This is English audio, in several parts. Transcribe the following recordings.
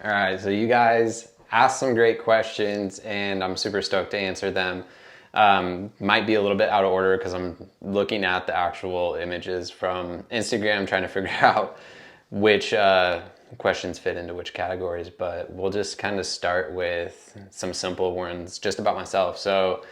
All right, so you guys asked some great questions, and I'm super stoked to answer them. Might be a little bit out of order because I'm looking at the actual images from Instagram, trying to figure out which questions fit into which categories. But we'll just kind of start with some simple ones just about myself. So,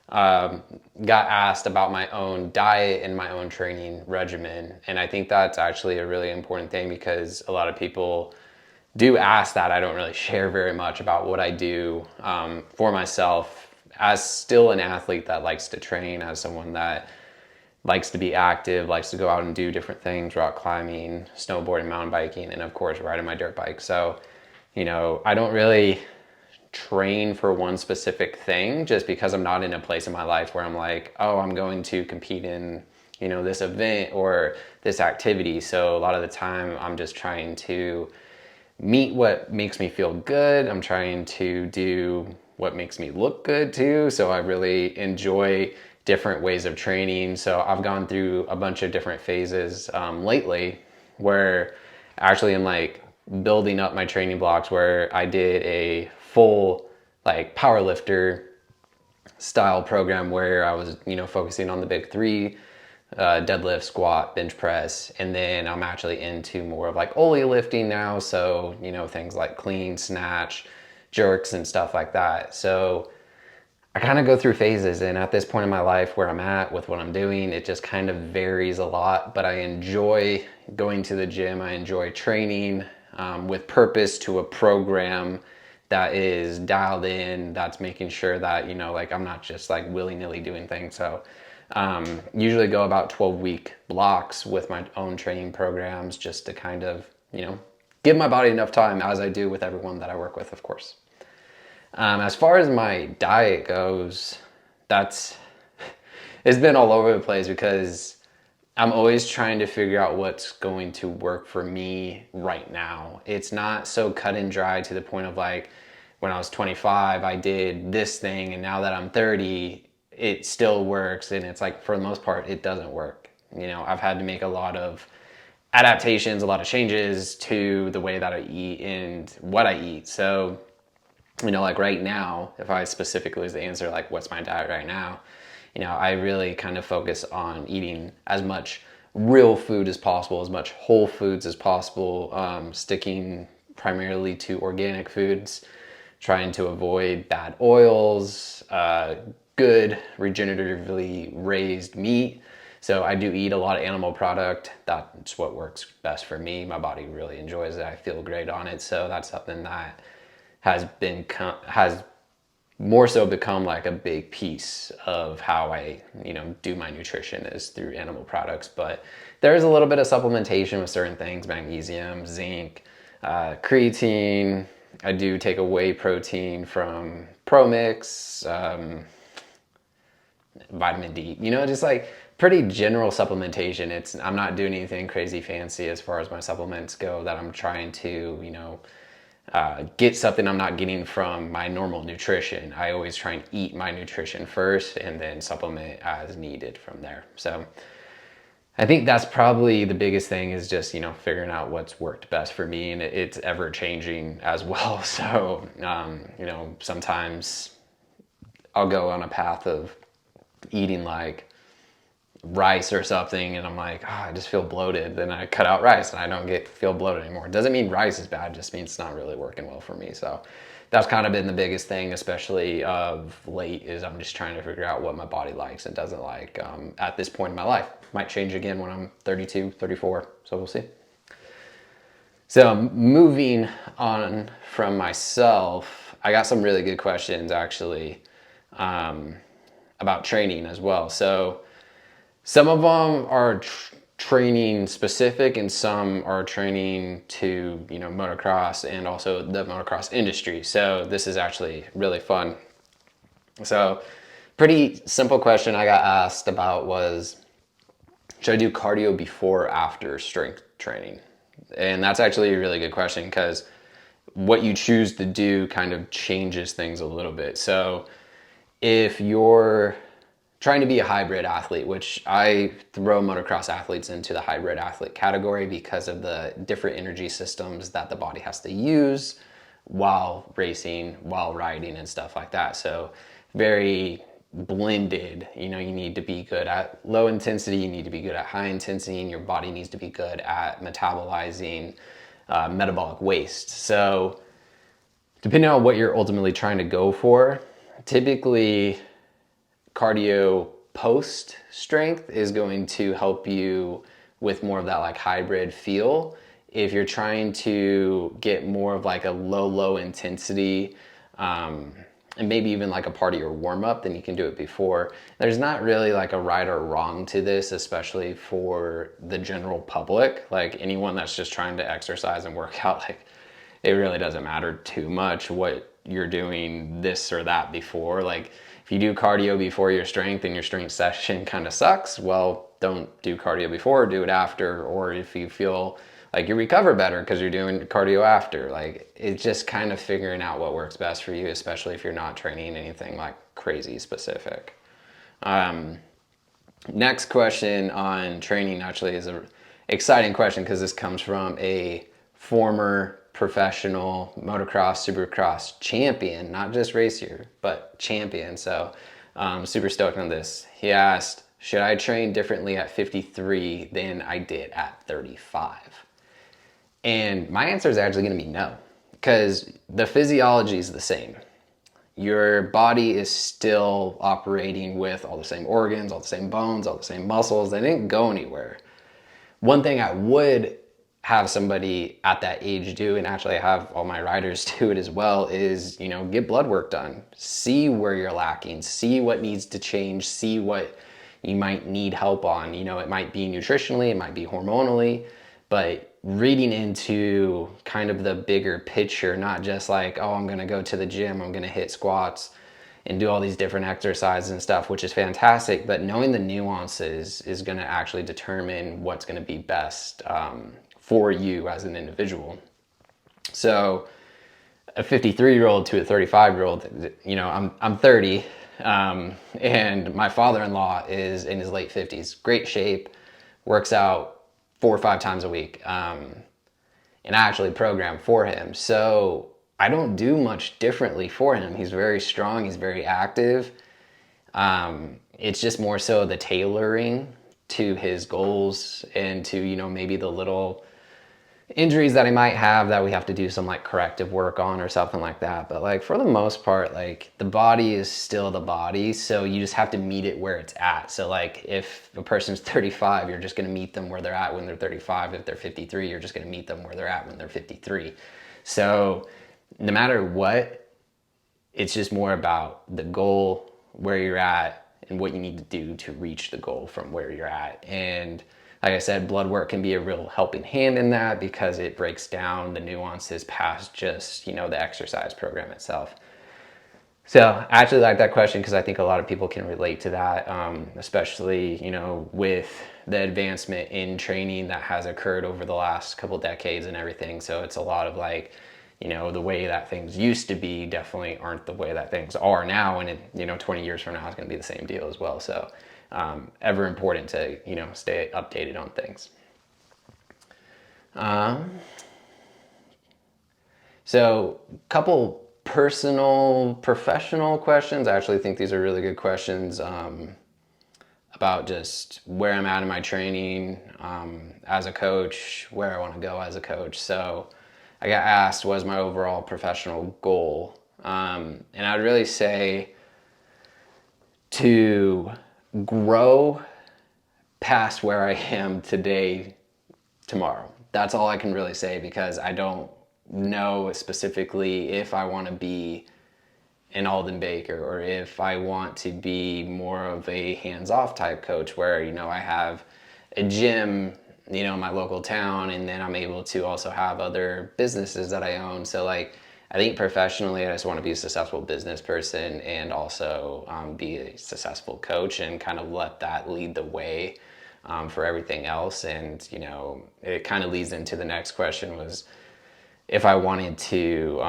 um, got asked about my own diet and my own training regimen, and I think that's actually a really important thing because a lot of people do ask that. I don't really share very much about what I do for myself as still an athlete that likes to train, as someone that likes to be active, likes to go out and do different things, rock climbing, snowboarding, mountain biking, and of course riding my dirt bike. So, I don't really train for one specific thing just because I'm not in a place in my life where I'm like, oh, I'm going to compete in, this event or this activity. So a lot of the time I'm just trying to meet what makes me feel good. I'm trying to do what makes me look good too. So I really enjoy different ways of training. So I've gone through a bunch of different phases lately where actually I'm like building up my training blocks where I did a full like power lifter style program where I was, focusing on the big three, deadlift, squat, bench press, and then I'm actually into more of like Ollie lifting now. So, things like clean, snatch, jerks, and stuff like that. So I kind of go through phases, and at this point in my life where I'm at with what I'm doing, it just kind of varies a lot, but I enjoy going to the gym. I enjoy training with purpose to a program that is dialed in, that's making sure that, like I'm not just like willy-nilly doing things. So usually go about 12-week blocks with my own training programs just to kind of, give my body enough time, as I do with everyone that I work with, of course. As far as my diet goes, that's it's been all over the place because I'm always trying to figure out what's going to work for me right now. It's not so cut and dry to the point of like when I was 25, I did this thing, and now that I'm 30, it still works. And it's like for the most part, it doesn't work. I've had to make a lot of adaptations, a lot of changes to the way that I eat and what I eat. So, like right now, if I specifically was to answer like what's my diet right now, I really kind of focus on eating as much real food as possible, as much whole foods as possible, sticking primarily to organic foods, trying to avoid bad oils, good regeneratively raised meat. So I do eat a lot of animal product. That's what works best for me. My body really enjoys it. I feel great on it. So that's something that has more so become like a big piece of how I, do my nutrition is through animal products. But there's a little bit of supplementation with certain things, magnesium, zinc, creatine. I do take a whey protein from ProMix, vitamin D, just like pretty general supplementation. I'm not doing anything crazy fancy as far as my supplements go that I'm trying to, get something I'm not getting from my normal nutrition. I always try and eat my nutrition first and then supplement as needed from there. So I think that's probably the biggest thing is just, figuring out what's worked best for me, and it's ever changing as well. So, sometimes I'll go on a path of eating like rice or something, and I'm like, I just feel bloated. Then I cut out rice and I don't feel bloated anymore. It doesn't mean rice is bad, it just means it's not really working well for me. So that's kind of been the biggest thing, especially of late, is I'm just trying to figure out what my body likes and doesn't like at this point in my life. Might change again when I'm 32, 34, so we'll see. So moving on from myself, I got some really good questions actually about training as well. So some of them are training specific, and some are training to, motocross and also the motocross industry. So this is actually really fun. So pretty simple question I got asked about was, should I do cardio before or after strength training? And that's actually a really good question because what you choose to do kind of changes things a little bit. So if you're trying to be a hybrid athlete, which I throw motocross athletes into the hybrid athlete category because of the different energy systems that the body has to use while racing, while riding and stuff like that. So very blended. You know, you need to be good at low intensity, you need to be good at high intensity, and your body needs to be good at metabolizing metabolic waste. So depending on what you're ultimately trying to go for, typically cardio post strength is going to help you with more of that like hybrid feel. If you're trying to get more of like a low intensity, and maybe even like a part of your warm up, then you can do it before. There's not really like a right or wrong to this, especially for the general public. Like anyone that's just trying to exercise and work out, like it really doesn't matter too much what you're doing this or that before. Like if you do cardio before your strength and your strength session kind of sucks, well, don't do cardio before, do it after. Or if you feel like you recover better because you're doing cardio after, like it's just kind of figuring out what works best for you, especially if you're not training anything like crazy specific. Next question on training actually is a exciting question because this comes from a former professional motocross, supercross champion, not just racer, but champion. So super stoked on this. He asked, should I train differently at 53 than I did at 35? And my answer is actually going to be no, because the physiology is the same. Your body is still operating with all the same organs, all the same bones, all the same muscles. They didn't go anywhere. One thing I would have somebody at that age do, and actually I have all my riders do it as well, is, you know, get blood work done. See where you're lacking, see what needs to change, see what you might need help on. You know, it might be nutritionally, it might be hormonally, but reading into kind of the bigger picture, not just like, oh, I'm gonna go to the gym, I'm gonna hit squats and do all these different exercises and stuff, which is fantastic, but knowing the nuances is gonna actually determine what's gonna be best for you as an individual. So a 53-year-old to a 35-year-old, you know, I'm 30, and my father-in-law is in his late 50s, great shape, works out 4 or 5 times a week, and I actually program for him. So I don't do much differently for him. He's very strong, he's very active. It's just more so the tailoring to his goals and to, you know, maybe the little injuries that he might have that we have to do some like corrective work on or something like that. But like for the most part, like the body is still the body, so you just have to meet it where it's at. So like if a person's 35, you're just going to meet them where they're at when they're 35. If they're 53, you're just going to meet them where they're at when they're 53. So no matter what, it's just more about the goal, where you're at, and what you need to do to reach the goal from where you're at. And like I said, blood work can be a real helping hand in that because it breaks down the nuances past just, you know, the exercise program itself. So I actually like that question because I think a lot of people can relate to that, especially, you know, with the advancement in training that has occurred over the last couple decades and everything. So it's a lot of like, you know, the way that things used to be definitely aren't the way that things are now. And, you know, 20 years from now, it's going to be the same deal as well. So ever important to, you know, stay updated on things. So couple personal, professional questions. I actually think these are really good questions about just where I'm at in my training as a coach, where I want to go as a coach. So I got asked, what is my overall professional goal? And I would really say to grow past where I am today, tomorrow. That's all I can really say because I don't know specifically if I want to be an Alden Baker or if I want to be more of a hands-off type coach where, you know, I have a gym, you know, in my local town, and then I'm able to also have other businesses that I own. So like, I think professionally, I just want to be a successful business person and also be a successful coach and kind of let that lead the way for everything else. And, you know, it kind of leads into the next question was if I wanted to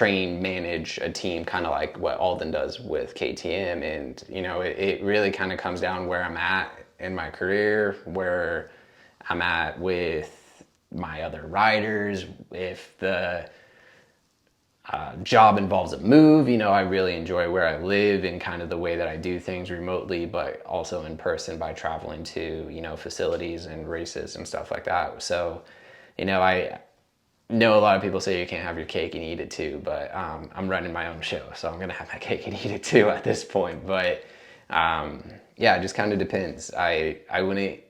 train, manage a team, kind of like what Alden does with KTM. And, it really kind of comes down where I'm at in my career, where I'm at with my other riders. If the job involves a move, I really enjoy where I live and kind of the way that I do things remotely, but also in person by traveling to, facilities and races and stuff like that. So, I know a lot of people say you can't have your cake and eat it too, but I'm running my own show, so I'm gonna have my cake and eat it too at this point. But yeah, it just kind of depends. I wouldn't,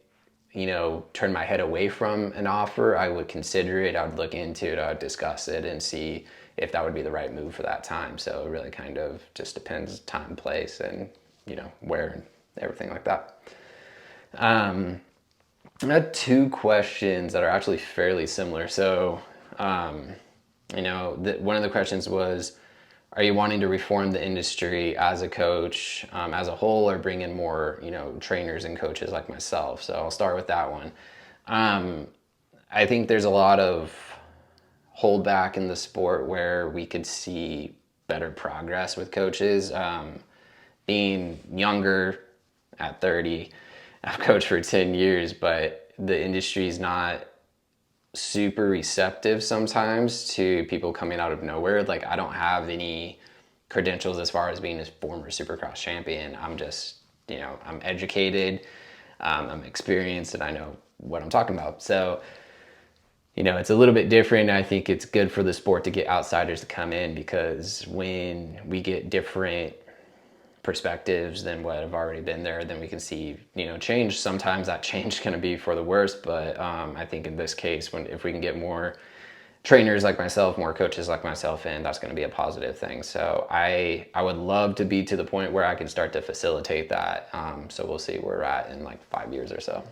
turn my head away from an offer. I would consider it. I would look into it. I would discuss it and see if that would be the right move for that time. So it really kind of just depends, time, place, and where and everything like that. I had two questions that are actually fairly similar. So, one of the questions was, are you wanting to reform the industry as a coach, as a whole, or bring in more, trainers and coaches like myself? So I'll start with that one. I think there's a lot of holdback in the sport where we could see better progress with coaches. Being younger at 30, I've coached for 10 years, but the industry is not super receptive sometimes to people coming out of nowhere. Like, I don't have any credentials as far as being a former Supercross champion. I'm just, I'm educated, I'm experienced, and I know what I'm talking about. So, it's a little bit different. I think it's good for the sport to get outsiders to come in, because when we get different perspectives than what have already been there, then we can see, change. Sometimes that change is going to be for the worse, but I think in this case, if we can get more trainers like myself, more coaches like myself in, that's going to be a positive thing. So I would love to be to the point where I can start to facilitate that. So we'll see where we're at in like 5 years or so.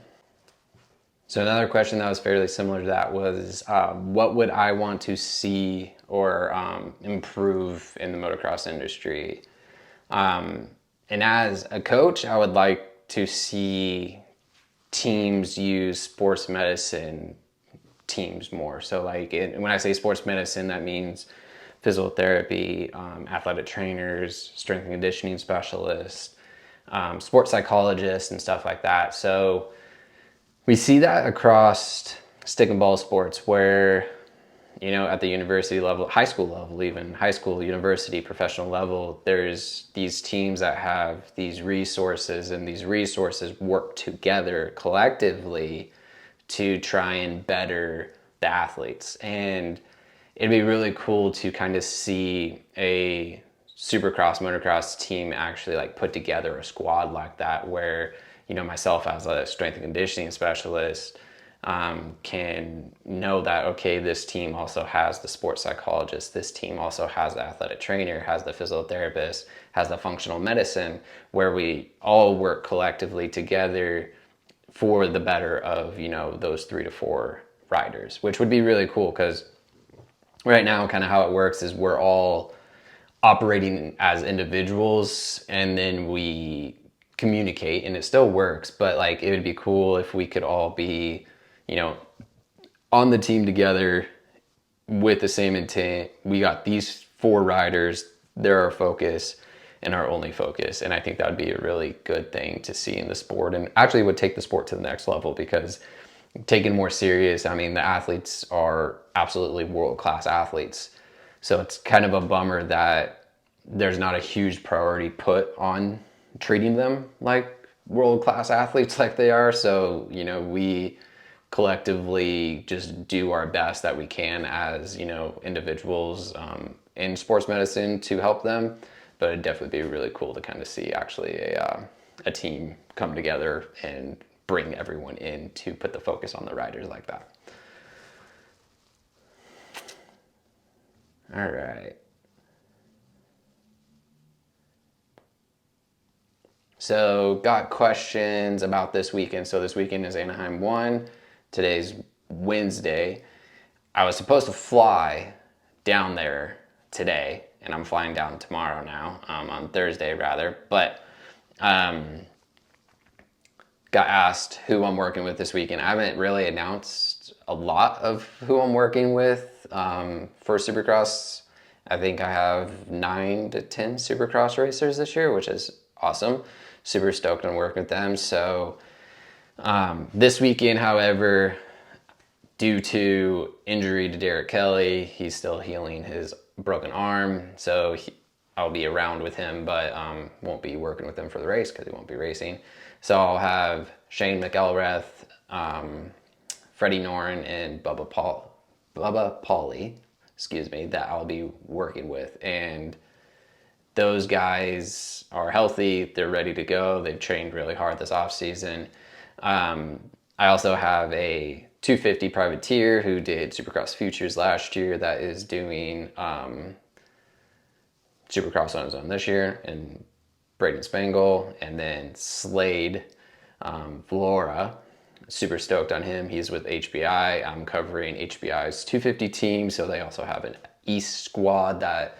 So another question that was fairly similar to that was, what would I want to see or improve in the motocross industry? And as a coach, I would like to see teams use sports medicine teams more. So when I say sports medicine, that means physiotherapy, athletic trainers, strength and conditioning specialists, sports psychologists, and stuff like that. So we see that across stick and ball sports where, at the university level, high school level, even high school, university, professional level, there's these teams that have these resources, and these resources work together collectively to try and better the athletes. And it'd be really cool to kind of see a Supercross, motocross team actually like put together a squad like that, where, myself as a strength and conditioning specialist, can know that, okay, this team also has the sports psychologist, this team also has the athletic trainer, has the physiotherapist, has the functional medicine, where we all work collectively together for the better of, those 3 to 4 riders, which would be really cool. Because right now, kind of how it works is we're all operating as individuals, and then we communicate, and it still works, but like, it would be cool if we could all be, on the team together with the same intent. We got these 4 riders, they're our focus and our only focus. And I think that would be a really good thing to see in the sport, and actually would take the sport to the next level, because taken more serious, I mean, the athletes are absolutely world-class athletes. So it's kind of a bummer that there's not a huge priority put on treating them like world-class athletes like they are. So, we collectively just do our best that we can as, individuals in sports medicine to help them. But it'd definitely be really cool to kind of see actually a team come together and bring everyone in to put the focus on the riders like that. All right. So got questions about this weekend. So this weekend is Anaheim 1. Today's Wednesday. I was supposed to fly down there today, and I'm flying down tomorrow now, on Thursday rather. But got asked who I'm working with this weekend. I haven't really announced a lot of who I'm working with for Supercross I think I have 9 to 10 Supercross racers this year, which is awesome. Super stoked on working with them. So this weekend, however, due to injury to Derek Kelly, he's still healing his broken arm. So I'll be around with him, but won't be working with him for the race because he won't be racing. So I'll have Shane McElrath, Freddie Noren, and Bubba Pauly, that I'll be working with. And those guys are healthy. They're ready to go. They've trained really hard this off season. I also have a 250 privateer who did Supercross Futures last year that is doing Supercross on his own this year, and Braden Spangle, and then Slade Flora. Super stoked on him. He's with HBI. I'm covering HBI's 250 team, so they also have an East squad that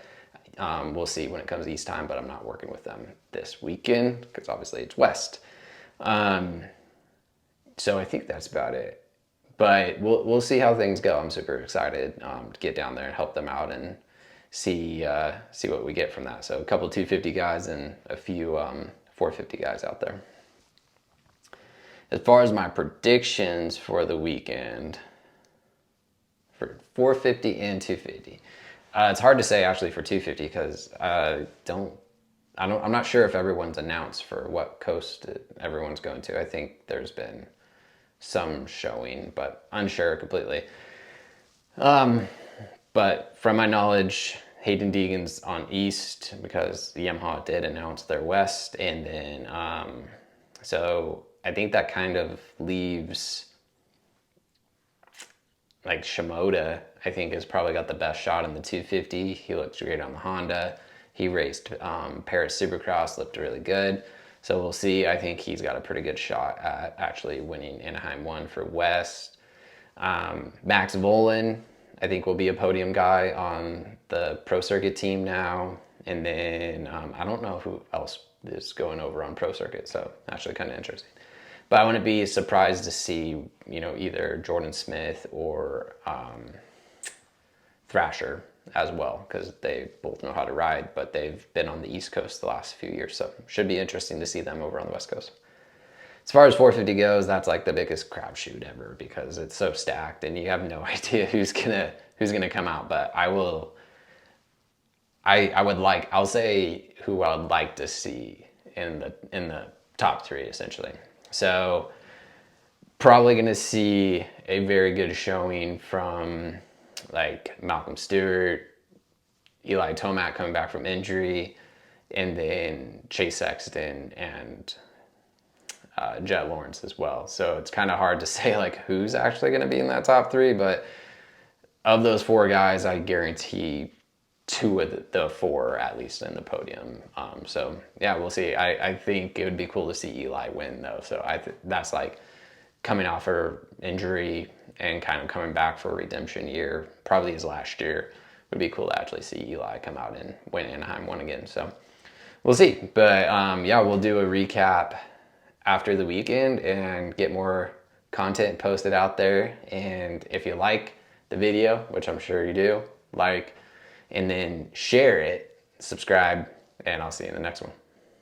we'll see when it comes East time, but I'm not working with them this weekend because obviously it's West. So I think that's about it. But we'll see how things go. I'm super excited to get down there and help them out and see what we get from that. So a couple 250 guys and a few 450 guys out there. As far as my predictions for the weekend, for 450 and 250, it's hard to say actually for 250 because I'm not sure if everyone's announced for what coast everyone's going to. I think there's been some showing, but unsure completely. But from my knowledge, Hayden Deegan's on East because Yamaha did announce their West, and then so I think that kind of leaves like Shimoda. I think has probably got the best shot in the 250. He looked great on the Honda. He raced Paris Supercross, looked really good. So we'll see. I think he's got a pretty good shot at actually winning Anaheim 1 for West. Max Volan, I think, will be a podium guy on the Pro Circuit team now. And then I don't know who else is going over on Pro Circuit, so actually kind of interesting. But I wouldn't be surprised to see, either Jordan Smith or Thrasher as well, because they both know how to ride, but they've been on the East Coast the last few years, so should be interesting to see them over on the West Coast. As far as 450 goes, that's like the biggest crapshoot ever because it's so stacked and you have no idea who's gonna come out. But I'll say who I would like to see in the top 3 essentially. So probably gonna see a very good showing from like Malcolm Stewart, Eli Tomac coming back from injury, and then Chase Sexton and Jet Lawrence as well. So it's kind of hard to say like who's actually going to be in that top 3, but of those 4 guys, I guarantee 2 of the 4 at least in the podium. So yeah, we'll see. I think it would be cool to see Eli win though. So that's like coming off her injury and kind of coming back for a redemption year, probably his last year. Would be cool to actually see Eli come out and win Anaheim 1 again. So we'll see. But yeah, we'll do a recap after the weekend and get more content posted out there. And if you like the video, which I'm sure you do, like, and then share it, subscribe, and I'll see you in the next one.